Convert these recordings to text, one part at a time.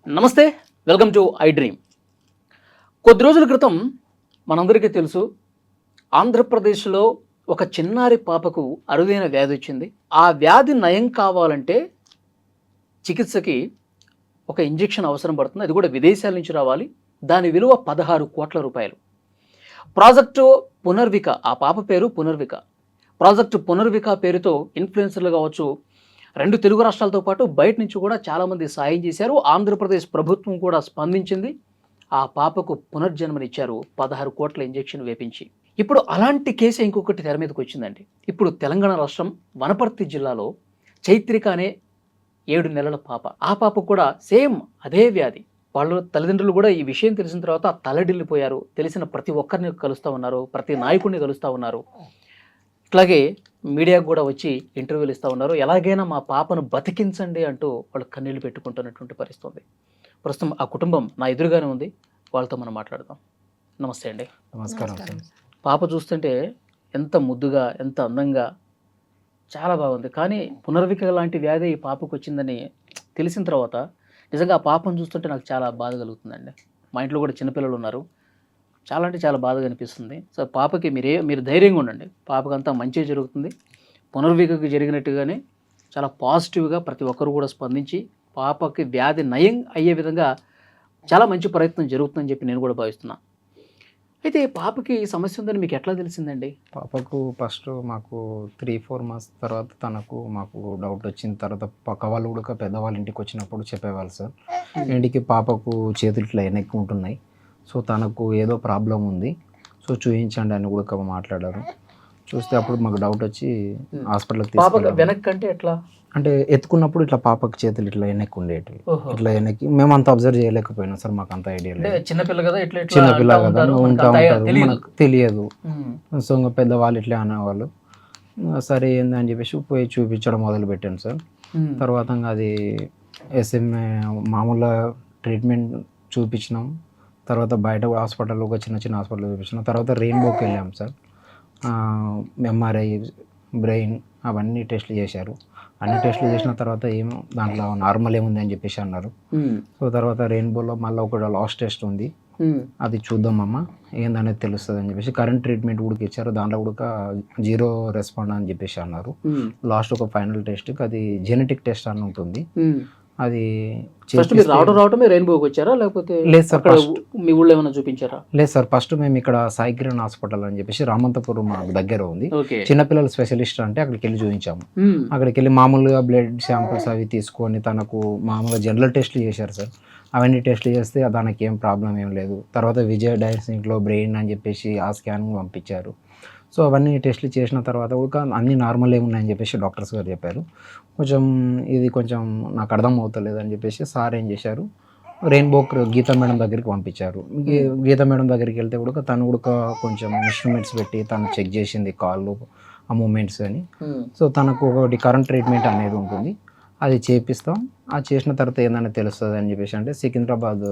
నమస్తే, welcome to I dream. కొద్ది రోజుల క్రితం మనందరికీ తెలుసు, ఆంధ్రప్రదేశ్లో ఒక చిన్నారి పాపకు అరుదైన వ్యాధి వచ్చింది. ఆ వ్యాధి నయం కావాలంటే చికిత్సకి ఒక ఇంజెక్షన్ అవసరం పడుతుంది. అది కూడా విదేశాల నుంచి రావాలి. దాని విలువ 16 కోట్ల రూపాయలు. ప్రాజెక్టు పునర్విక, ఆ పాప పేరు పునర్విక. ప్రాజెక్టు పునర్విక పేరుతో ఇన్ఫ్లుయెన్సర్లు కావచ్చు, 2 తెలుగు రాష్ట్రాలతో పాటు బయట నుంచి కూడా చాలామంది సాయం చేశారు. ఆంధ్రప్రదేశ్ ప్రభుత్వం కూడా స్పందించింది. ఆ పాపకు పునర్జన్మనిచ్చారు 16 కోట్ల ఇంజెక్షన్ వేపించి. ఇప్పుడు అలాంటి కేసు ఇంకొకటి తెర మీదకి వచ్చిందండి. ఇప్పుడు తెలంగాణ రాష్ట్రం వనపర్తి జిల్లాలో చైత్రిక అనే 7 నెలల పాప. ఆ పాపకు కూడా సేమ్ అదే వ్యాధి. వాళ్ళు తల్లిదండ్రులు కూడా ఈ విషయం తెలిసిన తర్వాత తల్లడిల్లిపోయారు. తెలిసిన ప్రతి ఒక్కరిని కలుస్తూ ఉన్నారు, ప్రతి నాయకుడిని కలుస్తూ ఉన్నారు. ఇట్లాగే మీడియాకు కూడా వచ్చి ఇంటర్వ్యూలు ఇస్తూ ఉన్నారు. ఎలాగైనా మా పాపను బతికించండి అంటూ వాళ్ళు కన్నీళ్లు పెట్టుకుంటున్నటువంటి పరిస్థితి ఉంది. ప్రస్తుతం ఆ కుటుంబం నా ఎదురుగానే ఉంది. వాళ్ళతో మనం మాట్లాడదాం. నమస్తే అండి. నమస్కారం. పాప చూస్తుంటే ఎంత ముద్దుగా, ఎంత అందంగా, చాలా బాగుంది. కానీ పునర్విక లాంటి వ్యాధి ఈ పాపకు వచ్చిందని తెలిసిన తర్వాత నిజంగా ఆ పాపను చూస్తుంటే నాకు చాలా బాధ కలుగుతుందండి. మా ఇంట్లో కూడా చిన్నపిల్లలు ఉన్నారు. చాలా అంటే చాలా బాధగా అనిపిస్తుంది. సో పాపకి మీరు ధైర్యంగా ఉండండి. పాపకు అంతా మంచి జరుగుతుంది. పునర్వికకు జరిగినట్టుగానే చాలా పాజిటివ్గా ప్రతి ఒక్కరు కూడా స్పందించి పాపకి వ్యాధి నయం అయ్యే విధంగా చాలా మంచి ప్రయత్నం జరుగుతుందని చెప్పి నేను కూడా భావిస్తున్నాను. అయితే పాపకి ఈ సమస్య ఉందని మీకు ఎట్లా తెలిసిందండి? పాపకు ఫస్ట్ మాకు 3-4 మంత్స్ తర్వాత మాకు డౌట్ వచ్చిన తర్వాత పక్క వాళ్ళు కూడా పెద్దవాళ్ళ ఇంటికి వచ్చినప్పుడు చెప్పేవాళ్ళు సార్, ఇంటికి పాపకు చేతులు ఇట్లా వెనక్కి ఉంటున్నాయి, సో తనకు ఏదో ప్రాబ్లం ఉంది, సో చూపించండి అని కూడా మాట్లాడారు. చూస్తే అప్పుడు మాకు డౌట్ వచ్చి హాస్పిటల్కి తీసుకెళ్ళాము. వెనక్కి అంటే ఎట్లా అంటే ఎత్తుకున్నప్పుడు ఇట్లా పాపకు చేతులు ఇట్లా వెనక్కి ఉండేటివి, ఇట్లా వెనక్కి మేము అంత అబ్జర్వ్ చేయలేకపోయినాం సార్, మాకు అంత ఐడియా లేదు. చిన్నపిల్ల కదా, చిన్నపిల్ల కదా ఉంటా ఉంటారు, మనకు తెలియదు. సో ఇంకా పెద్దవాళ్ళు ఇట్లా అనేవాళ్ళు. సరే ఏందని చెప్పేసి పోయి చూపించడం మొదలు పెట్టాను సార్. తర్వాత అది ఎస్ఎంఏ మామూలుగా ట్రీట్మెంట్ చూపించినాం. తర్వాత బయట హాస్పిటల్లో ఒక చిన్న హాస్పిటల్లో చూపించినాం. తర్వాత రెయిన్బోకి వెళ్ళాం సార్. ఎంఆర్ఐ, బ్రెయిన్ అవన్నీ టెస్ట్లు చేశారు. అన్ని టెస్ట్లు చేసిన తర్వాత ఏమో దాంట్లో నార్మల్ ఏముంది అని చెప్పేసి అన్నారు. సో తర్వాత రెయిన్బోలో మళ్ళీ ఒక లాస్ట్ టెస్ట్ ఉంది, అది చూద్దామమ్మా ఏందనేది తెలుస్తుంది అని చెప్పేసి కరెంట్ ట్రీట్మెంట్ కూడా ఇచ్చారు. దాంట్లో కూడా 0 రెస్పాండ్ అని చెప్పేసి అన్నారు. లాస్ట్ ఒక ఫైనల్ టెస్ట్, అది జెనెటిక్ టెస్ట్ అని ఉంటుంది. అది రావటమే రెయిన్బోకి వచ్చారా లేకపోతే లేదు సార్, మీ ఊళ్ళో ఏమైనా చూపించారా? లేదు సార్, ఫస్ట్ మేము ఇక్కడ సాయికిరణ్ హాస్పిటల్ అని చెప్పేసి రామంతపురం మాకు దగ్గర ఉంది, చిన్నపిల్లల స్పెషలిస్ట్ అంటే అక్కడికి వెళ్ళి చూపించాము. అక్కడికి వెళ్ళి మామూలుగా బ్లడ్ శాంపిల్స్ అవి తీసుకొని తనకు మామూలుగా జనరల్ టెస్ట్లు చేశారు సార్. అవన్నీ టెస్ట్లు చేస్తే దానికి ఏం ప్రాబ్లం ఏం లేదు. తర్వాత విజయ డయాగ్నోస్టిక్లో బ్రెయిన్ అని చెప్పేసి ఆ స్కాన్ పంపించారు. సో అవన్నీ టెస్ట్లు చేసిన తర్వాత కూడా అన్నీ నార్మల్ ఏమున్నాయని చెప్పేసి డాక్టర్స్ గారు చెప్పారు. ఇది కొంచెం నాకు అర్థం అవుతలేదు అని చెప్పేసి సార్ ఏం చేశారు, రెయిన్బో గీతా మేడం దగ్గరికి పంపించారు. గీతా మేడం దగ్గరికి వెళ్తే కూడా తను కూడా కొంచెం ఇన్స్ట్రుమెంట్స్ పెట్టి తను చెక్ చేసింది కాళ్ళు, ఆ మూమెంట్స్ అని. సో తనకు ఒకటి కరెంట్ ట్రీట్మెంట్ అనేది ఉంటుంది, అది చేపిస్తాం. అది చేసిన తర్వాత ఏందని తెలుస్తుంది అని చెప్పేసి అంటే సికింద్రాబాద్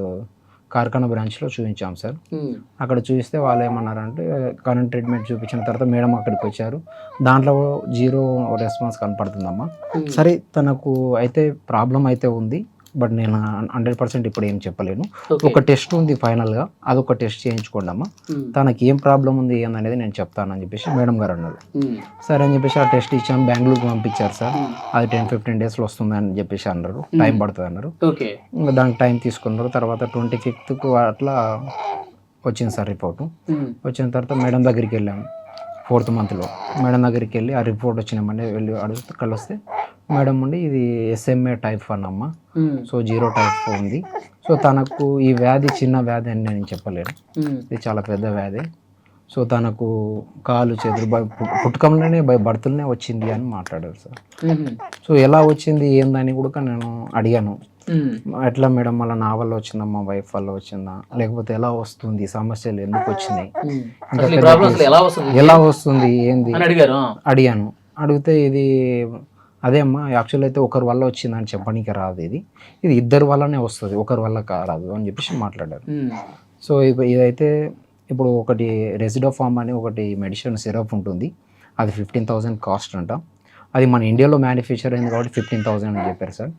కార్ఖానా బ్రాంచ్లో చూపించాం సార్. అక్కడ చూపిస్తే వాళ్ళు ఏమన్నారంటే కరెంట్ ట్రీట్మెంట్ చూపించిన తర్వాత మేడం అక్కడికి వచ్చారు. దాంట్లో 0 రెస్పాన్స్ కనపడుతుందమ్మా. సరే తనకు అయితే ప్రాబ్లం అయితే ఉంది, బట్ నేను 100% ఇప్పుడు ఏం చెప్పలేను. ఒక టెస్ట్ ఉంది ఫైనల్గా, అదొక టెస్ట్ చేయించుకోండి అమ్మా, తనకి ఏం ప్రాబ్లం ఉంది ఏందనేది నేను చెప్తానని చెప్పేసి మేడం గారు అన్నారు. సరే అని చెప్పేసి ఆ టెస్ట్ ఇచ్చాము, బెంగళూరుకి పంపించారు సార్. అది 10-15 డేస్లో వస్తుందని చెప్పేసి అన్నారు, టైం పడుతుంది అన్నారు. ఇంకా దానికి టైం తీసుకున్నారు. తర్వాత 25th అట్లా వచ్చింది సార్ రిపోర్టు. వచ్చిన తర్వాత మేడం దగ్గరికి వెళ్ళాము 4th మంత్లో. మేడం దగ్గరికి వెళ్ళి ఆ రిపోర్ట్ వచ్చినామని వెళ్ళి అడిగితే కలిస్తే మేడం ఉండి ఇది ఎస్ఎంఏ టైప్ 1 అమ్మ, సో 0 టైప్ ఉంది. సో తనకు ఈ వ్యాధి చిన్న వ్యాధి అని నేను చెప్పలేను, ఇది చాలా పెద్ద వ్యాధి. సో తనకు కాలు చేతులు పుట్టుకంలోనే బర్త్లోనే వచ్చింది అని మాట్లాడారు సార్. సో ఎలా వచ్చింది ఏందని కూడా నేను అడిగాను. ఎట్లా మేడం మళ్ళీ నా వల్ల వచ్చిందా, మా వైఫ్ వల్ల వచ్చిందా, లేకపోతే ఎలా వస్తుంది, సమస్యలు ఎందుకు వచ్చినాయి, ఎలా వస్తుంది ఏంది అడిగాను. అడిగితే ఇది అదే అమ్మా, యాక్చువల్ అయితే ఒకరి వల్ల వచ్చిందని చెప్పడానికి రాదు, ఇది ఇద్దరి వల్లనే వస్తుంది, ఒకరి వల్ల రాదు అని చెప్పేసి మాట్లాడారు. సో ఇదైతే ఇప్పుడు ఒకటి రెసిడోఫామ్ అని ఒకటి మెడిసిన్ సిరప్ ఉంటుంది, అది 15,000 కాస్ట్ అంట. అది మన ఇండియాలో మ్యానుఫ్యాక్చర్ అయింది కాబట్టి 15,000 అని చెప్పారు సార్.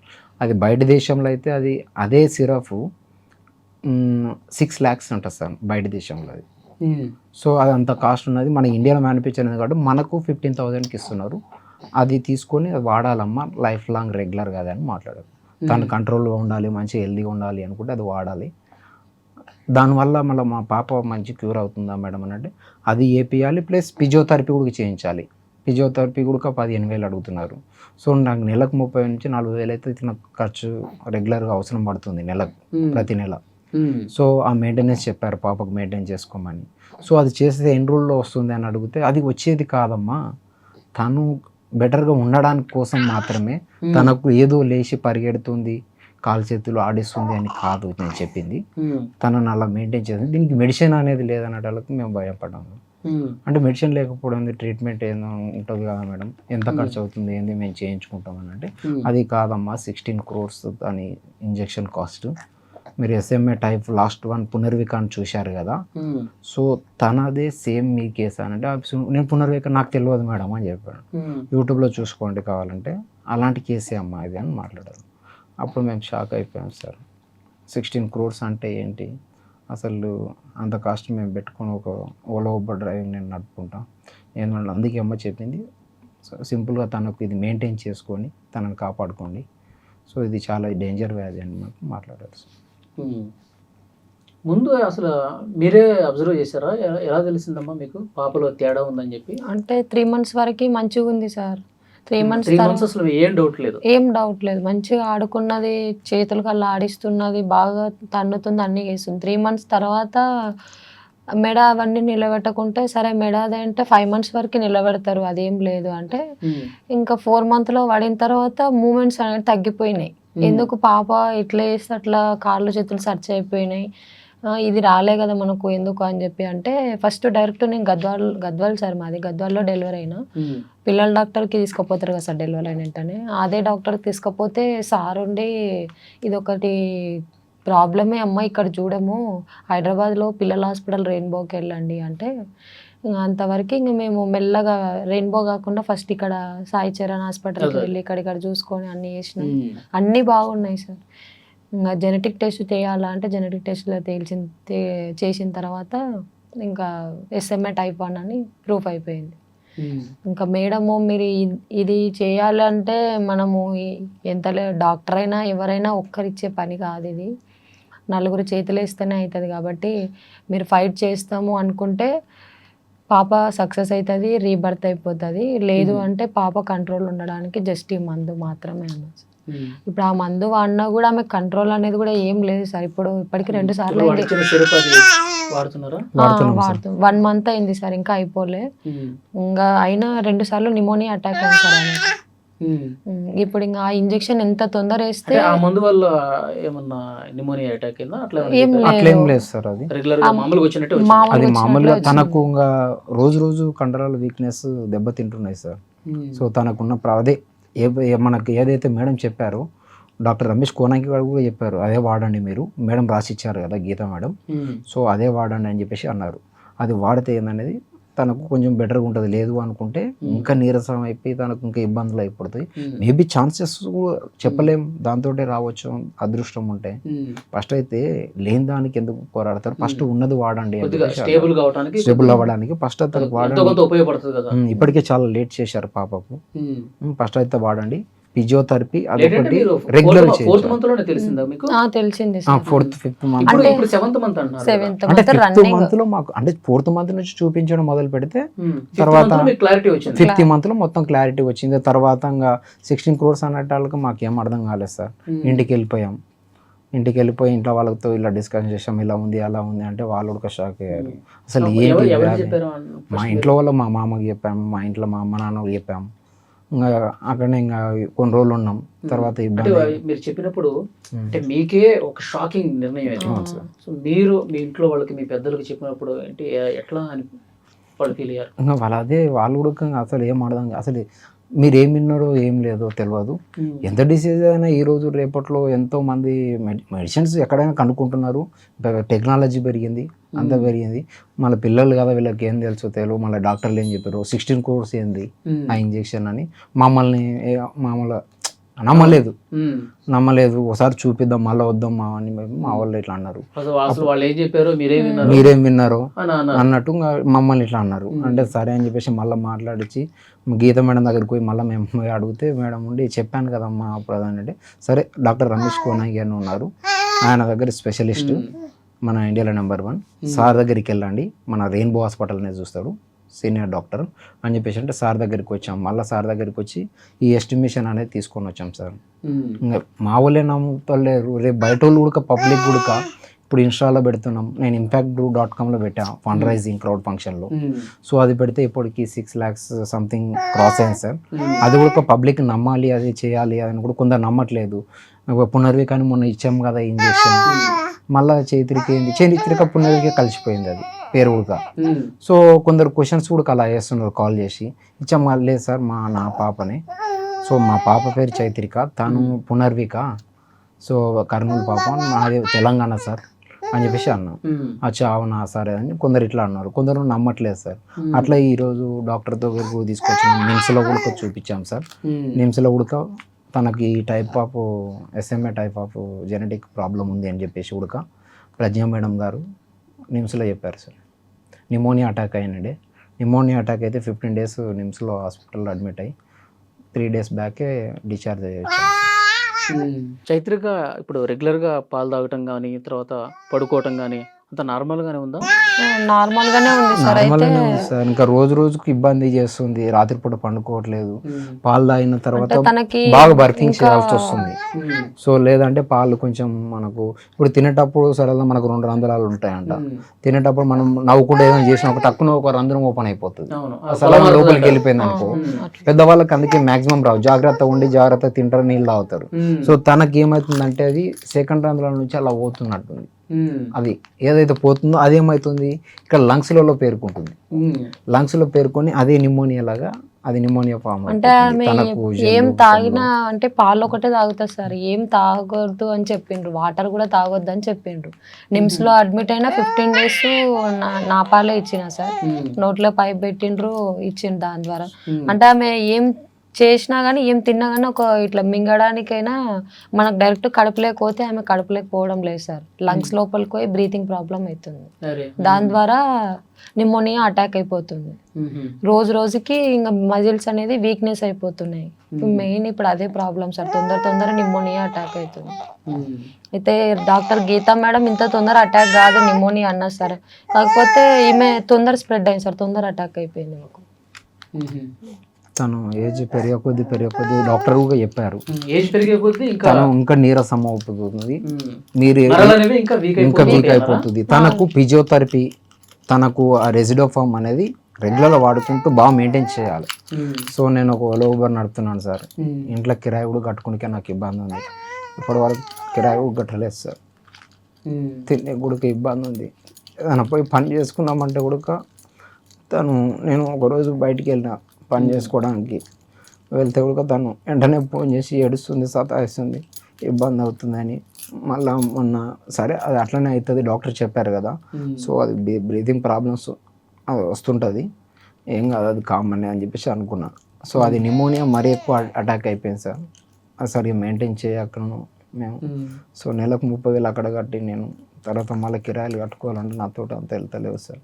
అది బయట దేశంలో అయితే అది అదే సిరప్ 6 lakhs ఉంటుంది సార్ బయట దేశంలో అది. సో అది అంత కాస్ట్ ఉన్నది. మన ఇండియాలో మ్యానుఫ్యాక్చర్ అయింది కాబట్టి మనకు 15,000కి ఇస్తున్నారు. అది తీసుకొని అది వాడాలమ్మా లైఫ్ లాంగ్ రెగ్యులర్ కదా అని మాట్లాడారు. తను కంట్రోల్గా ఉండాలి, మంచిగా హెల్దీగా ఉండాలి అనుకుంటే అది వాడాలి. దానివల్ల మళ్ళీ మా పాప మంచి క్యూర్ అవుతుందా మేడం అని అంటే అది ఏపీయాలి, ప్లస్ ఫిజియోథెరపీ కూడా చేయించాలి. ఫిజియోథెరపీ కూడా 15,000 అడుగుతున్నారు. సో నాకు నెలకు 30,000 నుంచి 40,000 అయితే నాకు ఖర్చు రెగ్యులర్గా అవసరం పడుతుంది నెలకు, ప్రతి నెల. సో ఆ మెయింటెనెన్స్ చెప్పారు పాపకు మెయింటైన్ చేసుకోమని. సో అది చేస్తే ఎన్ని రోజుల్లో వస్తుంది అని అడిగితే అది వచ్చేది కాదమ్మా, తను బెటర్గా ఉండడానికి కోసం మాత్రమే, తనకు ఏదో లేచి పరిగెడుతుంది, కాలు చేతులు ఆడిస్తుంది అని కాదు నేను చెప్పింది. తనను అలా మెయింటైన్ చేస్తుంది. దీనికి మెడిసిన్ అనేది లేదన్నట్టు మేము భయపడ్డాము. అంటే మెడిసిన్ లేకపోవడం ట్రీట్మెంట్ ఏదో ఉంటుంది కదా మేడం, ఎంత ఖర్చు అవుతుంది ఏంది మేము చేయించుకుంటామని అంటే అది కాదమ్మా 16 crores అని ఇంజెక్షన్ కాస్ట్. మీరు SMA టైప్ లాస్ట్ వన్ పునర్వికాన్ని చూశారు కదా, సో తనదే సేమ్ మీ కేసు అని అంటే నేను పునర్విక నాకు తెలియదు మేడం అని చెప్పాను. యూట్యూబ్లో చూసుకోండి కావాలంటే, అలాంటి కేసే అమ్మా ఇది అని మాట్లాడారు. అప్పుడు మేము షాక్ అయిపోయాం సార్. 16 crores అంటే ఏంటి అసలు, అంత కాస్ట్ మేము పెట్టుకొని ఒక ఓలా ఊబర్ డ్రైవింగ్ నేను నడుపుకుంటాం ఏంటంటే, అందుకే అమ్మ చెప్పింది సింపుల్గా తనకు ఇది మెయింటైన్ చేసుకొని తనని కాపాడుకోండి. సో ఇది చాలా డేంజర్ వ్యాధి అని మాకు మాట్లాడారు సార్. ముందు అసలు మీరే అబ్జర్వ్ చేశారా, ఎలా తెలిసిందమ్మా మీకు పాపలో తేడా ఉందని చెప్పి? అంటే 3 months వరకు మంచిగా ఉంది సార్. 3 months అసలు ఏం డౌట్ లేదు, ఏం డౌట్ లేదు, మంచిగా ఆడుకున్నది, చేతులు కల్లా ఆడిస్తున్నది, బాగా తన్నుతుంది, అన్నీ చేస్తుంది. 3 months తర్వాత మెడ అవన్నీ నిలబెట్టకుంటే, సరే మెడ అదంటే 5 months వరకు నిలబెడతారు, అదేం లేదు అంటే ఇంకా 4 monthలో పడిన తర్వాత మూమెంట్స్ అనేవి తగ్గిపోయినాయి. ఎందుకు పాప ఇట్లా చేస్తే అట్లా కాళ్ళు చేతులు సర్చ్ అయిపోయినాయి, ఇది రాలే కదా మనకు ఎందుకు అని చెప్పి అంటే, ఫస్ట్ డైరెక్ట్ నేను గద్వాల్ సార్, మాది గద్వాల్లో డెలివరీ అయినా. పిల్లల డాక్టర్కి తీసుకుపోతారు కదా సార్ డెలివరీ అయిన వెంటనే, అదే డాక్టర్కి తీసుకుపోతే సార్ ఉండి ఇదొకటి ప్రాబ్లమే అమ్మ, ఇక్కడ చూడము, హైదరాబాద్లో పిల్లల హాస్పిటల్ రెయిన్బోకి వెళ్ళండి అంటే, అంతవరకు ఇంక మేము మెల్లగా రెయిన్బో కాకుండా ఫస్ట్ ఇక్కడ సాయి చరణ్ హాస్పిటల్కి వెళ్ళి ఇక్కడ చూసుకొని అన్నీ చేసినాం, అన్నీ బాగున్నాయి సార్. ఇంకా జెనెటిక్ టెస్ట్ చేయాలా అంటే జెనెటిక్ టెస్ట్లో చేసిన తర్వాత ఇంకా SMA type 1 అని ప్రూఫ్ అయిపోయింది. ఇంకా మేడము మీరు ఇది చేయాలంటే మనము ఎంత డాక్టర్ అయినా ఎవరైనా ఒక్కరిచ్చే పని కాదు, ఇది నలుగురు చేతులు వేస్తేనే అవుతుంది. కాబట్టి మీరు ఫైట్ చేస్తాము అనుకుంటే పాప సక్సెస్ అవుతుంది, రీబర్త్ అయిపోతుంది. లేదు అంటే పాప కంట్రోల్ ఉండడానికి జస్ట్ ఈ మందు మాత్రమే అన్నది. ఇప్పుడు ఆ మందు వాడినా కూడా ఆమె కంట్రోల్ అనేది కూడా ఏం లేదు సార్. ఇప్పటికి 2 సార్లు వాడుతున్నాం, 1 month అయింది సార్, ఇంకా అయిపోలే. ఇంకా అయినా 2 సార్లు నిమోనియా అటాక్ అయింది సార్ ఆమె. ఇప్పుడు ఇంకా ఆ ఇంజెక్షన్ ఎంత తొందర వేస్తే ఆ మందు వల్ల ఏమన్నా నిమోనియా అటాక్ అయిందా? ఏం అట్లేం లేదు సార్, అది రెగ్యులర్ గా మామూలుగా వచ్చినట్టు అది మామూలుగా తనకు ఇంకా రోజు కండరాల వీక్నెస్ దెబ్బతింటున్నాయి సార్. సో తనకున్న అదే మనకు ఏదైతే మేడం చెప్పారో, డాక్టర్ రమేష్ కోనాకి గారు కూడా చెప్పారు, అదే వాడండి మీరు, మేడం రాసి ఇచ్చారు కదా గీత మేడం, సో అదే వాడండి అని చెప్పేసి అన్నారు. అది వాడితే ఏందనేది తనకు కొంచెం బెటర్గా ఉంటుంది. లేదు అనుకుంటే ఇంకా నీరసం అయిపోయి తనకు ఇంకా ఇబ్బందులు అయిపోతాయి. మేబీ ఛాన్సెస్ చెప్పలేం, దాంతో రావచ్చు అదృష్టం ఉంటే. ఫస్ట్ అయితే లేని దానికి ఎందుకు పోరాడతారు, ఫస్ట్ ఉన్నది వాడండి, స్టేబుల్ అవ్వడానికి ఫస్ట్ అతనికి వాడండి. ఇప్పటికే చాలా లేట్ చేశారు పాపకు, ఫస్ట్ అయితే వాడండి. ఫిజియోథెరపీ అదొకటి రెగ్యులర్ తెలిసింది. 4th 5th మంత్ లో మాకు అంటే 4th month నుంచి చూపించడం మొదలు పెడితే తర్వాత 5th month లో మొత్తం క్లారిటీ వచ్చింది. తర్వాత ఇంకా 16 crores అన్నట్టు మాకు ఏం అర్థం కాలేదు సార్. ఇంటికి వెళ్ళిపోయి ఇంట్లో వాళ్ళతో ఇలా డిస్కషన్ చేసాం, ఇలా ఉంది అలా ఉంది అంటే వాళ్ళు కూడా షాక్ అయ్యారు. అసలు ఏంటి, మా ఇంట్లో వాళ్ళ మా మామకి చెప్పాము, మా ఇంట్లో మా అమ్మ నాన్నకి చెప్పాము. ఇంకా అక్కడనే ఇంకా కొన్ని రోజులు ఉన్నాం. తర్వాత మీరు చెప్పినప్పుడు అంటే మీకే ఒక షాకింగ్ నిర్ణయం అయింది. సో మీరు మీ ఇంట్లో వాళ్ళకి మీ పెద్దలకు చెప్పినప్పుడు అంటే ఎట్లా అని వాళ్ళు ఫీల్ అయ్యారు? ఇంకా వాళ్ళు కూడా అసలు ఏం అర్థం, అసలు మీరు ఏం విన్నారో ఏం లేదో తెలియదు. ఎంత డిసీజ్ అయినా ఈ రోజు రేపట్లో ఎంతో మంది మెడిసిన్స్ ఎక్కడైనా కనుక్కుంటున్నారు. టెక్నాలజీ పెరిగింది, అంతా పెరిగింది. మళ్ళీ పిల్లలు కదా, వీళ్ళకి ఏం తెలుసో తెలియదు. మళ్ళీ డాక్టర్లు ఏం చెప్పారు 16 crores ఏంది ఆ ఇంజెక్షన్ అని మమ్మల్ని మామూలుగా నమ్మలేదు. ఒకసారి చూపిద్దాం మళ్ళీ వద్దాం అని మా వాళ్ళు ఇట్లా అన్నారు. వాళ్ళు ఏం చెప్పారో మీరేం విన్నారో అన్నట్టు మమ్మల్ని ఇట్లా అన్నారు. అంటే సరే అని చెప్పేసి మళ్ళీ మాట్లాడించి గీత మేడం దగ్గరికి పోయి మళ్ళీ మేము అడిగితే మేడం ఉండి చెప్పాను కదమ్మా ప్రధాని అంటే, సరే డాక్టర్ రమేష్ కోనాగి అని ఉన్నారు, ఆయన దగ్గర స్పెషలిస్ట్, మన ఇండియాలో నెంబర్ 1 సార్ దగ్గరికి వెళ్ళండి, మన రెయిన్బో హాస్పిటల్నే చూస్తాడు, సీనియర్ డాక్టర్ అని చెప్పేసి అంటే సార్ దగ్గరికి వచ్చాం. మళ్ళీ సార్ దగ్గరికి వచ్చి ఈ ఎస్టిమేషన్ అనేది తీసుకొని వచ్చాం సార్. ఇంకా మా వాళ్ళే నమ్ముతలేరు. రేపు బయట వాళ్ళు కూడా పబ్లిక్ కూడా ఇప్పుడు ఇన్స్టాలో పెడుతున్నాం. నేను impact.com పెట్టాను ఫండ్ రైజింగ్ క్రౌడ్ ఫంక్షన్లో. సో అది పెడితే ఇప్పటికి 6 lakhs సంథింగ్ క్రాస్ అయింది సార్. అది కూడా పబ్లిక్ నమ్మాలి, అది చేయాలి అని కూడా కొందరు నమ్మట్లేదు. పునర్వి కానీ మొన్న ఇచ్చాం కదా ఇంజెక్షన్, మళ్ళీ చైత్రిక పునర్వికే కలిసిపోయింది అది పేరు కూడా. సో కొందరు క్వశ్చన్స్ కూడా అలా చేస్తున్నారు కాల్ చేసి, ఇచ్చాం లేదు సార్ నా పాపనే, సో మా పాప పేరు చైత్రిక, తను పునర్విక, సో కర్నూలు పాప, మాది తెలంగాణ సార్ అని చెప్పేసి అన్నాం. అచ్చా అవునా సరే అని కొందరు ఇట్లా అన్నారు, కొందరు నమ్మట్లేదు సార్. అట్లా ఈరోజు డాక్టర్ దగ్గరకు తీసుకొచ్చాం, నిమ్స్లో కూడా చూపించాం సార్. నిమ్స్లో కూడా తనకి ఈ type of SMA type of genetic problem ఉంది అని చెప్పేసి కూడా ప్రజ్ఞా మేడం గారు నిమ్స్లో చెప్పారు సార్. నిమోనియా అటాక్ అయినడే, నిమోనియా అటాక్ అయితే 15 days నిమ్స్లో హాస్పిటల్లో అడ్మిట్ అయ్యి 3 days బ్యాకే డిశ్చార్జ్ అయ్యొచ్చు. చైత్రిక ఇప్పుడు రెగ్యులర్గా పాలు తాగటం కానీ తర్వాత పడుకోవటం కానీ అంత నార్మల్గానే ఉందా? నార్మల్గానే ఉంది సార్. నార్మల్గానే ఉంది సార్. ఇంకా రోజుకు ఇబ్బంది చేస్తుంది, రాత్రిపూట పండుకోవట్లేదు. పాలు తాగిన తర్వాత బాగా బర్కింగ్ చేయాల్సి వస్తుంది. సో లేదంటే పాలు కొంచెం మనకు ఇప్పుడు తినేటప్పుడు సరదా మనకు 2 రంధ్రాలు ఉంటాయంట. తినేటప్పుడు మనం నవ్వుకుంటే ఏదైనా చేసినప్పుడు తక్కువ ఒక రంధ్రం ఓపెన్ అయిపోతుంది, అసలు లోపలికి వెళ్ళిపోయింది అనుకో. పెద్దవాళ్ళకి అందుకే మాక్సిమం రావు, జాగ్రత్త ఉండి జాగ్రత్త తింటారు, నీళ్ళు తాగుతారు. సో తనకి ఏమవుతుందంటే అది సెకండ్ రంధ్రాల నుంచి అలా పోతున్నట్టుంది. అది ఏదైతే పోతుందో అదేమవుతుంది ఇక్కడ లంగ్స్లలో పేరుకుంటుంది. లంగ్స్లో పేరుకొని అదే నిమోనియా లాగా, అది నిమోనియా ఫామ్. అంటే ఏం తాగినా అంటే పాలు ఒకటే తాగుతారు సార్, ఏం తాగొద్దు అని చెప్పిండ్రు, వాటర్ కూడా తాగొద్దు అని చెప్పిండ్రు. నిమ్స్ లో అడ్మిట్ అయిన 15 days నా పాలే ఇచ్చిన సార్. నోట్లో పైప్ పెట్టిండ్రు, ఇచ్చిండ్రు దాని ద్వారా. అంటే ఆమె ఏం చేసినా కానీ ఏం తిన్నా కానీ ఒక ఇట్లా మింగడానికైనా మనకు డైరెక్ట్ కడుపులేకపోతే ఆమె కడుపులేకపోవడం లేదు సార్. లంగ్స్ లోపలికి పోయి బ్రీతింగ్ ప్రాబ్లం అవుతుంది, దాని ద్వారా నిమోనియా అటాక్ అయిపోతుంది. రోజుకి ఇంకా మజిల్స్ అనేది వీక్నెస్ అయిపోతున్నాయి. మెయిన్ ఇప్పుడు అదే ప్రాబ్లం సార్, తొందర నిమోనియా అటాక్ అవుతుంది. అయితే డాక్టర్ గీతా మేడం ఇంత తొందర అటాక్ కాదు నిమోనియా అన్నా సార్, కాకపోతే ఈమె తొందర స్ప్రెడ్ అయింది సార్, తొందర అటాక్ అయిపోయింది మాకు. తను ఏజ్ పెరిగే కొద్దీ డాక్టర్ కూడా చెప్పారు, ఏజ్ పెరిగే కొద్దీ తను ఇంకా నీరసం అవుతుంది, మీరు ఇంకా వీక్ అయిపోతుంది. తనకు ఫిజియోథెరపీ, తనకు ఆ రెసిడోఫామ్ అనేది రెగ్యులర్గా వాడుకుంటూ బాగా మెయింటైన్ చేయాలి. సో నేను ఒక ఓలా నడుపుతున్నాను సార్. ఇంట్లో కిరాయి కూడా కట్టుకునే నాకు ఇబ్బంది ఉంది, ఇప్పటి వరకు కిరాయి కూడా కట్టలేదు సార్. తినే కూడా ఇబ్బంది ఉంది, ఏదైనా పోయి పని చేసుకుందామంటే కూడా నేను ఒకరోజు బయటికి వెళ్ళిన పని చేసుకోవడానికి వెళ్తే కూడా తను వెంటనే ఫోన్ చేసి ఏడుస్తుంది, సతాయిస్తుంది, ఇబ్బంది అవుతుందని. మళ్ళీ మొన్న సరే అది అట్లనే అవుతుంది, డాక్టర్ చెప్పారు కదా, సో అది బ్రీతింగ్ ప్రాబ్లమ్స్ అది వస్తుంటుంది, ఏం కాదు అది కామన్ అని చెప్పేసి అనుకున్నా. సో అది నిమోనియా మరీ ఎక్కువ అటాక్ అయిపోయింది సార్. అది సరిగ్గా మెయింటైన్ చేయక్కను మేము. సో నెలకు 30,000 అక్కడ కట్టి నేను తర్వాత మళ్ళీ కిరాయిలు కట్టుకోవాలంటే నాతో అంత వెళ్తలేవు సార్.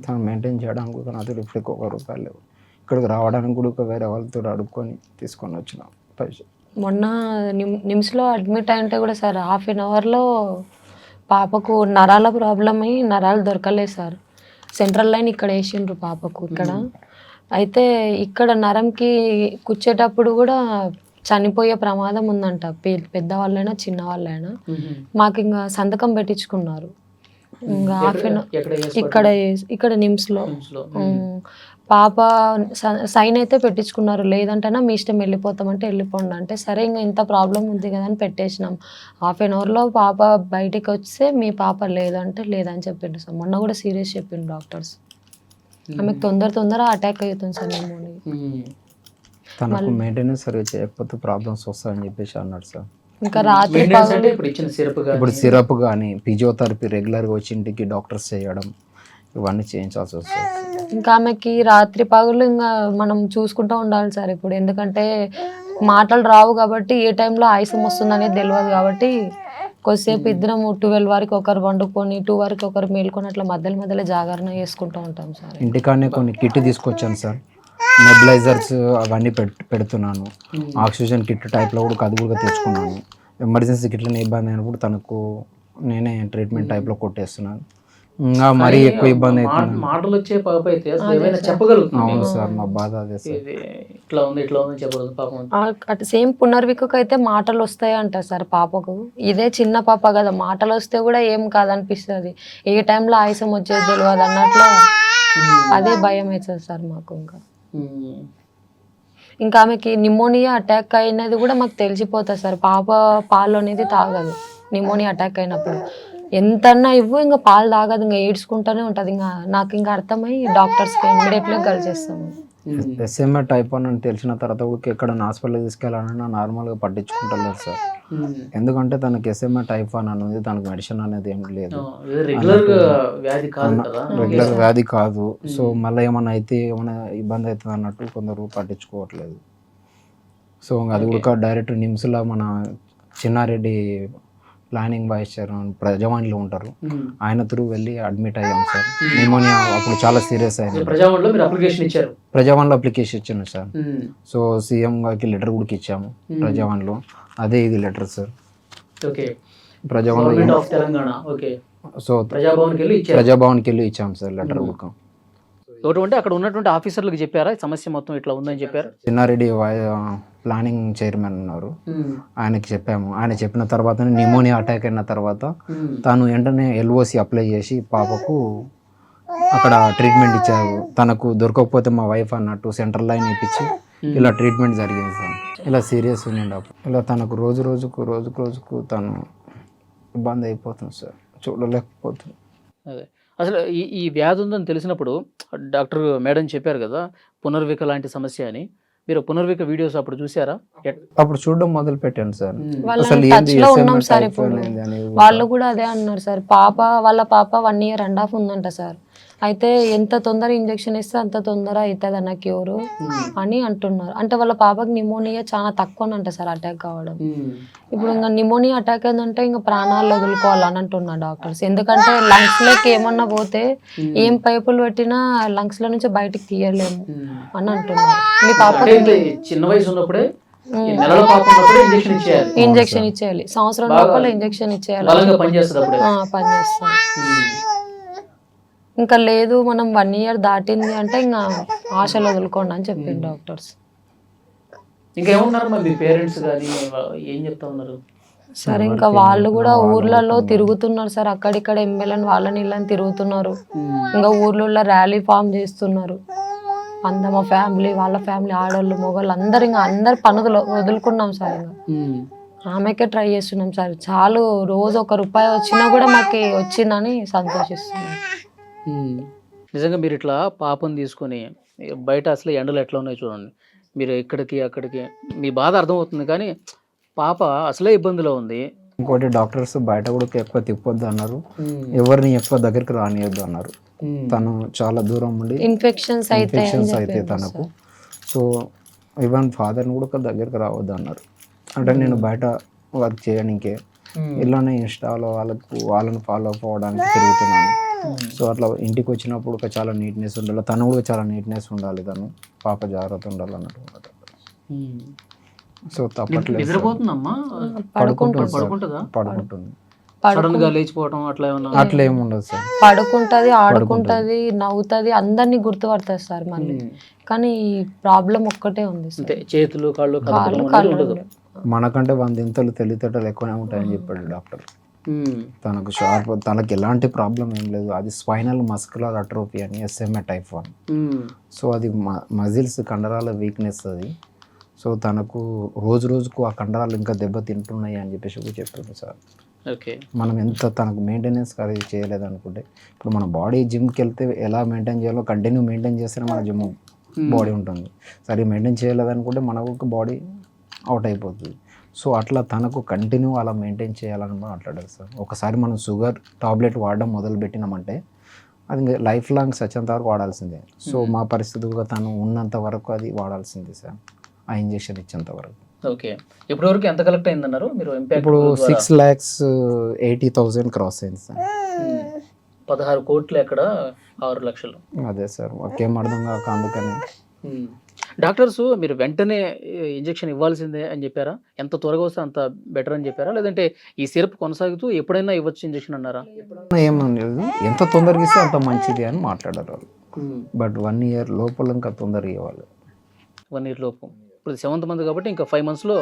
తను మెయింటైన్ చేయడానికి కూడా నాతో ఇప్పటికి ₹1 లేవు. ఇక్కడికి రావడానికి కూడా వేరే వాళ్ళతో అడుక్కొని తీసుకొని వచ్చిన పైసలు. మొన్న నిమ్స్లో అడ్మిట్ అయింటే కూడా సార్ 1/2 hourలో పాపకు నరాల ప్రాబ్లం అయ్యి నరాలు దొరకలేదు సార్. సెంట్రల్ లైన్ ఇక్కడ వేసిండ్రు పాపకు ఇక్కడ. అయితే ఇక్కడ నరంకి కూర్చేటప్పుడు కూడా చనిపోయే ప్రమాదం ఉందంట, పెద్దవాళ్ళైనా చిన్నవాళ్ళైనా. మాకు ఇంకా సంతకం పెట్టించుకున్నారు. ఇంకా ఇక్కడ నిమ్స్లో పాప సైన్ అయితే పెట్టించుకున్నారు, లేదంటేనా మీ ఇష్టం వెళ్ళిపోతామంటే వెళ్ళిపోండి అంటే, సరే ఇంకా ఇంత ప్రాబ్లం ఉంది కదా అని పెట్టేసినాం. 1/2 hourలో పాప బయటికి వస్తే మీ పాప లేదంటే లేదని చెప్పిండు సార్. మొన్న కూడా సీరియస్ చెప్పిండు డాక్టర్స్. ఆమెకు తొందర అటాక్ అవుతుంది సార్ నిమోనియా. తనకు మెయింటెనెన్స్ సరిగ్గా చేయకపోతే ప్రాబ్లమ్స్ వస్తాయని చెప్పేసి అన్నాడు సార్. ఇంకా రాత్రి మెయింటెనెన్స్ అంటే ఇప్పుడు ఇచ్చిన సిరప్ ఇప్పుడు సిరప్ కానీ ఫిజియోథెరపీ రెగ్యులర్గా వచ్చి ఇంటికి డాక్టర్స్ చేయడం ఇవన్నీ చేయించాల్సి వస్తుంది. ఇంకా ఆమెకి రాత్రి పగలు ఇంకా మనం చూసుకుంటూ ఉండాలి సార్ ఇప్పుడు, ఎందుకంటే మాటలు రావు కాబట్టి ఏ టైంలో ఆయాసం వస్తుంది అనేది తెలియదు కాబట్టి కొద్దిసేపు ఇద్దరం 12 వరకు ఒకరు వండుకొని 2 వరకు ఒకరు మేల్కొని అట్లా మధ్యలో మధ్యలో జాగరణ చేసుకుంటూ ఉంటాం సార్. ఇంటికాడనే కొన్ని కిట్ తీసుకొచ్చాను సార్, నెబులైజర్స్ అవన్నీ పెడుతున్నాను. ఆక్సిజన్ కిట్ టైప్లో కూడా అది కూడా తెచ్చుకున్నాను. ఎమర్జెన్సీ కిట్లని ఇబ్బంది అయినప్పుడు తనకు నేనే ట్రీట్మెంట్ టైప్లో కొట్టేస్తున్నాను. ఇంకా మరీ ఎక్కువ ఇబ్బంది అవుతుంది. మాటలు వచ్చే పాప అయితే అసలు ఏమైనా చెప్పగలుగుతుంది. అవును సార్, మా బాధ అదే సార్. ఇట్లా ఉంది ఇట్లా ఉంది చెప్పగలదు పాపం. అటు సేమ్ పునర్వికకు అయితే మాటలు వస్తాయి అంట సార్ పాపకు. ఇదే చిన్న పాప కదా, మాటలు వస్తే కూడా ఏం కాదనిపిస్తుంది, ఏ టైంలో ఆయాసం వచ్చేది తెలియదు అన్నట్లు అదే భయం అవుతుంది సార్ మాకు. ఇంకా ఆమెకి నిమోనియా అటాక్ అయినది కూడా మాకు తెలిసిపోతుంది సార్. పాప పాలు అనేది తాగదు నిమోనియా అటాక్ అయినప్పుడు, ఎంతన్నా ఇవ్వు ఇంకా పాలు తాగదు, ఇంకా ఏడ్చుకుంటూనే ఉంటుంది. ఇంకా నాకు ఇంకా అర్థమై డాక్టర్స్కి ఇమ్మీడియట్గా కలిసేస్తాము. SMA టైప్ 1 అని తెలిసిన తర్వాత కూడా ఎక్కడ హాస్పిటల్కి తీసుకెళ్ళాలన్నా నార్మల్గా పట్టించుకుంటలేదు సార్. ఎందుకంటే తనకి SMA టైప్ 1 అని ఉంది, తనకు మెడిసిన్ అనేది ఏం లేదు, రెగ్యులర్ వ్యాధి కాదు. సో మళ్ళీ ఏమన్నా అయితే ఏమైనా ఇబ్బంది అవుతుంది అన్నట్టు కొందరు పట్టించుకోవట్లేదు. సో అది కూడా డైరెక్ట్ నిమ్స్లో మన చిన్నారెడ్డి ప్లానింగ్ వైస్ చైర్మన్ ప్రజావాణిలో ఉంటారు, ఆయన త్రూ వెళ్ళి అడ్మిట్ అయ్యాం సార్. నిమోనియా అప్పుడు చాలా సీరియస్ అయింది. ప్రజావాణిలో అప్లికేషన్ ఇచ్చాను సార్. సో సీఎం గారికి లెటర్ కూడా ఇచ్చాము ప్రజావాణిలో, అదే ఇది లెటర్ సార్. ప్రజావాణి సో ప్రజాభవన్కి వెళ్ళి ఇచ్చాం సార్ లెటర్ బుక్. అంటే అక్కడ ఉన్నటువంటి ఆఫీసర్లకు చెప్పారా సమస్య మొత్తం ఇట్లా ఉందని చెప్పారు? చిన్నారెడ్డి ప్లానింగ్ చైర్మన్ ఉన్నారు, ఆయనకి చెప్పాము. ఆయన చెప్పిన తర్వాత నిమోనియా అటాక్ అయిన తర్వాత తాను వెంటనే LOC అప్లై చేసి పాపకు అక్కడ ట్రీట్మెంట్ ఇచ్చారు. తనకు దొరకకపోతే మా వైఫ్ అన్నట్టు సెంట్రల్ లైన్ ఇప్పించి ఇలా ట్రీట్మెంట్ జరిగింది సార్. ఇలా సీరియస్ ఉండే ఇలా తనకు రోజు రోజుకు తను ఇబ్బంది అయిపోతుంది సార్, చూడలేకపోతుంది. అదే అసలు ఈ వ్యాధి ఉందని తెలిసినప్పుడు డాక్టర్ మేడం చెప్పారు కదా పునర్విక లాంటి సమస్య అని, మీరు పునర్విక వీడియోస్ అప్పుడు చూసారా? అప్పుడు చూడడం మొదలు పెట్టాను సార్. వాళ్ళు కూడా అదే అన్నారు సార్. వాళ్ళ పాప 1 year and half ఉందంట సార్. అయితే ఎంత తొందర ఇంజెక్షన్ ఇస్తే అంత తొందర అవుతుంది అన్న క్యూరు అని అంటున్నారు. అంటే వాళ్ళ పాపకి నిమోనియా చాలా తక్కువనంట సార్ అటాక్ కావడం. ఇప్పుడు ఇంకా నిమోనియా అటాక్ అయిందంటే ఇంకా ప్రాణాలు వదులుకోవాలని అంటున్నారు డాక్టర్స్. ఎందుకంటే లంగ్స్ లోకి ఏమన్నా పోతే ఏం పైపులు పెట్టినా లంగ్స్ లో నుంచి బయటికి తీయలేము అని అంటున్నారు. మీ పాపకి చిన్న వయసు ఉన్నప్పుడే ఇంజెక్షన్ ఇచ్చేయాలి, సంవత్సరం లోపల ఇంజెక్షన్ ఇచ్చేయాలి, పనిచేస్తాం. ఇంకా లేదు మనం 1 year దాటింది అంటే ఇంకా ఆశలు వదులుకోండి అని చెప్పింది డాక్టర్స్. సరే ఇంకా వాళ్ళు కూడా ఊర్లలో తిరుగుతున్నారు సార్, అక్కడిక్కడ ఎమ్మెల్యేని వాళ్ళని ఇళ్ళని తిరుగుతున్నారు. ఇంకా ఊర్లలో ర్యాలీ ఫామ్ చేస్తున్నారు. మా ఫ్యామిలీ వాళ్ళ ఫ్యామిలీ ఆడవాళ్ళు మొగోళ్ళు అందరు ఇంకా అందరు పనులు వదులుకున్నాం సార్. ఇంకా ఆమెకే ట్రై చేస్తున్నాం సార్. చాలు రోజు ₹1 వచ్చినా కూడా మాకు వచ్చిందని సంతోషిస్తున్నాం. నిజంగా మీరు ఇట్లా పాపను తీసుకొని బయట అసలు ఎండలు ఎట్లా ఉన్నాయి చూడండి, మీరు ఇక్కడికి అక్కడికి మీ బాధ అర్థమవుతుంది, కానీ పాప అసలే ఇబ్బందిలో ఉంది. ఇంకోటి డాక్టర్స్ బయట కూడా ఎక్కువ తిప్పొద్దు అన్నారు, ఎవరిని ఎక్కువ దగ్గరికి రానియొద్దు అన్నారు. తను చాలా దూరం ఉండి ఇన్ఫెక్షన్స్ అయితే తనకు, సో ఈవెన్ ఫాదర్ని కూడా దగ్గరికి రావద్దు అన్నారు. అంటే నేను బయట వర్క్ చేయడానికే ఇలానే ఇన్స్టాలో వాళ్ళని ఫాలో అప్ అవ్వడానికి తిరుగుతున్నాను. సో అట్లా ఇంటికి వచ్చినప్పుడు ఒక చాలా నీట్నెస్ ఉండాలి, తను కూడా చాలా నీట్నెస్ ఉండాలి, తను పాప జాగ్రత్త ఉండాలి అన్నట్టు. సో తప్పట్లేదు, పడుకుంటుంది, అట్లా ఏమి ఉండదు సార్. పడుకుంటది, ఆడుకుంటది, నవ్వుతుంది, అందరినీ గుర్తుపడుతుంది సార్ మళ్ళీ. కానీ ప్రాబ్లం ఒక్కటే ఉంది, చేతులు కాళ్ళు. మనకంటే 100 తెలివితేటలు ఎక్కువనే ఉంటాయని చెప్పాడు డాక్టర్. తనకు తనకి ఎలాంటి ప్రాబ్లం ఏం లేదు, అది స్పైనల్ మస్కులర్ అట్రోఫీ అని SMA టైప్ 1. సో అది మజిల్స్ కండరాల వీక్నెస్ అది. సో తనకు రోజుకు ఆ కండరాలు ఇంకా దెబ్బ తింటున్నాయి అని చెప్పేసి చెప్తుంది సార్. మనం ఎంత తనకు మెయింటెనెన్స్ అది చేయలేదు అనుకుంటే, ఇప్పుడు మన బాడీ జిమ్కి వెళ్తే ఎలా మెయింటైన్ చేయాలో కంటిన్యూ మెయింటైన్ చేస్తేనే మన జిమ్ బాడీ ఉంటుంది. సరే మెయింటైన్ చేయలేదనుకుంటే మనకు ఒక బాడీ అవుట్ అయిపోతుంది. సో అట్లా తనకు కంటిన్యూ అలా మెయింటైన్ చేయాలని మాట్లాడారు సార్. ఒకసారి మనం షుగర్ టాబ్లెట్ వాడడం మొదలు పెట్టినామంటే అది లైఫ్ లాంగ్ సచ్చేంత వరకు వాడాల్సిందే. సో మా పరిస్థితులుగా తను ఉన్నంత వరకు అది వాడాల్సిందే సార్, ఆ ఇంజెక్షన్ ఇచ్చేంత వరకు. ఓకే, ఇప్పటి వరకు ఎంత కలెక్ట్ అయిందన్నారు మీరు? ఇప్పుడు 6,80,000 క్రాస్ అయింది సార్. 16 కోట్లు ఎక్కడ 6 లక్షలు. అదే సార్, ఒకేం అర్థం కాక అందుకని. డాక్టర్స్ మీరు వెంటనే ఇంజెక్షన్ ఇవ్వాల్సిందే అని చెప్పారా? ఎంత త్వరగా వస్తే అంత బెటర్ అని చెప్పారా, లేదంటే ఈ సిరప్ కొనసాగుతూ ఎప్పుడైనా ఇవ్వచ్చు ఇంజెక్షన్ అన్నారా? ఏమీ లేదు, ఎంత తొందరగా ఇస్తే అంత మంచిది అని మాట్లాడారు వాళ్ళు. బట్ 1 year లోపల ఇంకా తొందరగా ఇవ్వాలి. 1 year లోపు. ఇప్పుడు 7th month కాబట్టి ఇంకా 5 monthsలో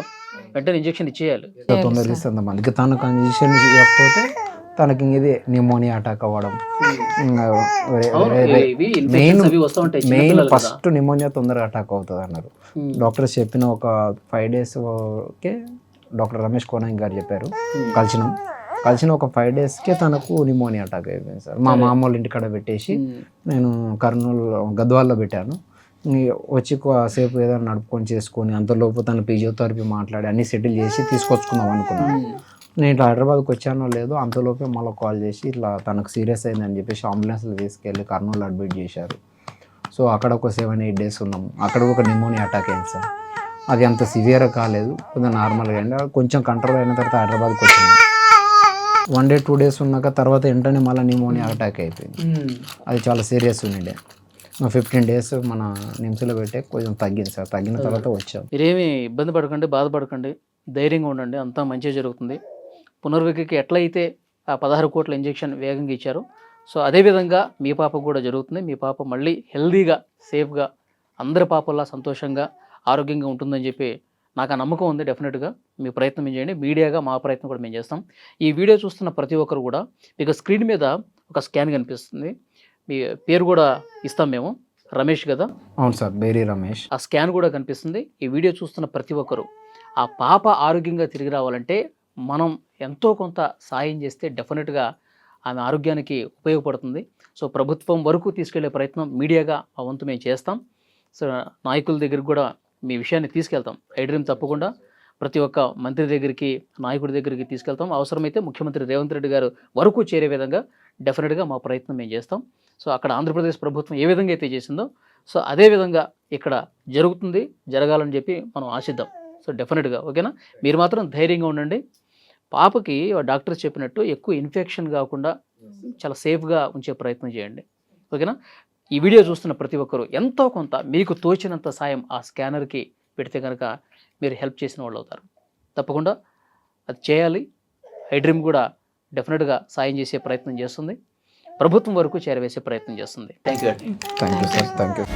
వెంటనే ఇంజెక్షన్ ఇచ్చేయాలి. తొందరగా ఇస్తే అంత మందికి. తనకు ఇంజెక్షన్ ఇవ్వకపోతే తనకి ఇది న్యూమోనియా అటాక్ అవ్వడం. మెయిన్ ఫస్ట్ న్యూమోనియా తొందరగా అటాక్ అవుతుంది అన్నారు డాక్టర్స్. చెప్పిన ఒక 5 daysకే డాక్టర్ రమేష్ కోనాంగ్ గారు చెప్పారు. కలిసిన ఒక 5 daysకే తనకు న్యూమోనియా అటాక్ అయిపోయింది సార్. మా మామ వాళ్ళ ఇంటికాడ పెట్టేసి నేను కర్నూలు గద్వాల్లో పెట్టాను. వచ్చి సేపు ఏదైనా నడుపుకొని చేసుకొని అంతలోపు తన ఫిజియోథెరపీ మాట్లాడి అన్నీ సెటిల్ చేసి తీసుకొచ్చుకుందాం అనుకున్నాను. నేను హైదరాబాద్కి వచ్చానో లేదో అంతలోపే మళ్ళీ కాల్ చేసి ఇట్లా తనకు సీరియస్ అయిందని చెప్పేసి అంబులెన్స్లో తీసుకెళ్ళి కర్నూలు అడ్మిట్ చేశారు. సో అక్కడ ఒక 7-8 days ఉన్నాము. అక్కడ ఒక న్యూమోనియా అటాక్ అయింది సార్. అది అంత సివియర్ కాలేదు, కొంచెం నార్మల్గా అయింది. కొంచెం కంట్రోల్ అయిన తర్వాత హైదరాబాద్కి వచ్చినాము. 1 day 2 days ఉన్నాక తర్వాత వెంటనే మళ్ళీ న్యూమోనియా అటాక్ అయిపోయింది. అది చాలా సీరియస్ ఉండే. 15 days మన నిమ్స్లో పెట్టే కొంచెం తగ్గింది సార్. తగ్గిన తర్వాత వచ్చాం. మీరేమి ఇబ్బంది పడకండి, బాధపడకండి, ధైర్యంగా ఉండండి, అంతా మంచిగా జరుగుతుంది. పునర్వికకి ఎట్లయితే ఆ 16 కోట్ల ఇంజెక్షన్ వేగంగా ఇచ్చారో సో అదేవిధంగా మీ పాపకు కూడా జరుగుతుంది. మీ పాప మళ్ళీ హెల్దీగా, సేఫ్గా, అందరి పాపల్లా సంతోషంగా, ఆరోగ్యంగా ఉంటుందని చెప్పి నాకు ఆ నమ్మకం ఉంది. డెఫినెట్గా మీ ప్రయత్నం ఏం చేయండి. మీడియాగా మా ప్రయత్నం కూడా మేము చేస్తాం. ఈ వీడియో చూస్తున్న ప్రతి ఒక్కరు కూడా మీకు స్క్రీన్ మీద ఒక స్కాన్ కనిపిస్తుంది. మీ పేరు కూడా ఇస్తాం మేము, రమేష్ కదా? అవును సార్, బేరీ రమేష్. ఆ స్కాన్ కూడా కనిపిస్తుంది. ఈ వీడియో చూస్తున్న ప్రతి ఒక్కరు ఆ పాప ఆరోగ్యంగా తిరిగి రావాలంటే మనం ఎంతో కొంత సాయం చేస్తే డెఫినెట్గా ఆమె ఆరోగ్యానికి ఉపయోగపడుతుంది. సో ప్రభుత్వం వరకు తీసుకెళ్లే ప్రయత్నం మీడియాగా ఆ వంతు మేము చేస్తాం. సో నాయకుల దగ్గరికి కూడా మీ విషయాన్ని తీసుకెళ్తాం. ఐడ్రీమ్ తప్పకుండా ప్రతి ఒక్క మంత్రి దగ్గరికి, నాయకుడి దగ్గరికి తీసుకెళ్తాం. అవసరమైతే ముఖ్యమంత్రి రేవంత్ రెడ్డి గారు వరకు చేరే విధంగా డెఫినెట్గా మా ప్రయత్నం మేము చేస్తాం. సో అక్కడ ఆంధ్రప్రదేశ్ ప్రభుత్వం ఏ విధంగా అయితే చేసిందో సో అదే విధంగా ఇక్కడ జరుగుతుంది, జరగాలని చెప్పి మనం ఆశిద్దాం. సో డెఫినెట్గా ఓకేనా? మీరు మాత్రం ధైర్యంగా ఉండండి. పాపకి డాక్టర్స్ చెప్పినట్టు ఎక్కువ ఇన్ఫెక్షన్ కాకుండా చాలా సేఫ్గా ఉంచే ప్రయత్నం చేయండి. ఓకేనా? ఈ వీడియో చూస్తున్న ప్రతి ఒక్కరూ ఎంతో కొంత మీకు తోచినంత సాయం ఆ స్కానర్కి పెడితే కనుక మీరు హెల్ప్ చేసిన వాళ్ళు అవుతారు. తప్పకుండా అది చేయాలి. ఐడ్రీమ్ కూడా డెఫినెట్గా సాయం చేసే ప్రయత్నం చేస్తుంది. ప్రభుత్వం వరకు చేరవేసే ప్రయత్నం చేస్తుంది. Thank you. Thank you sir. Thank you.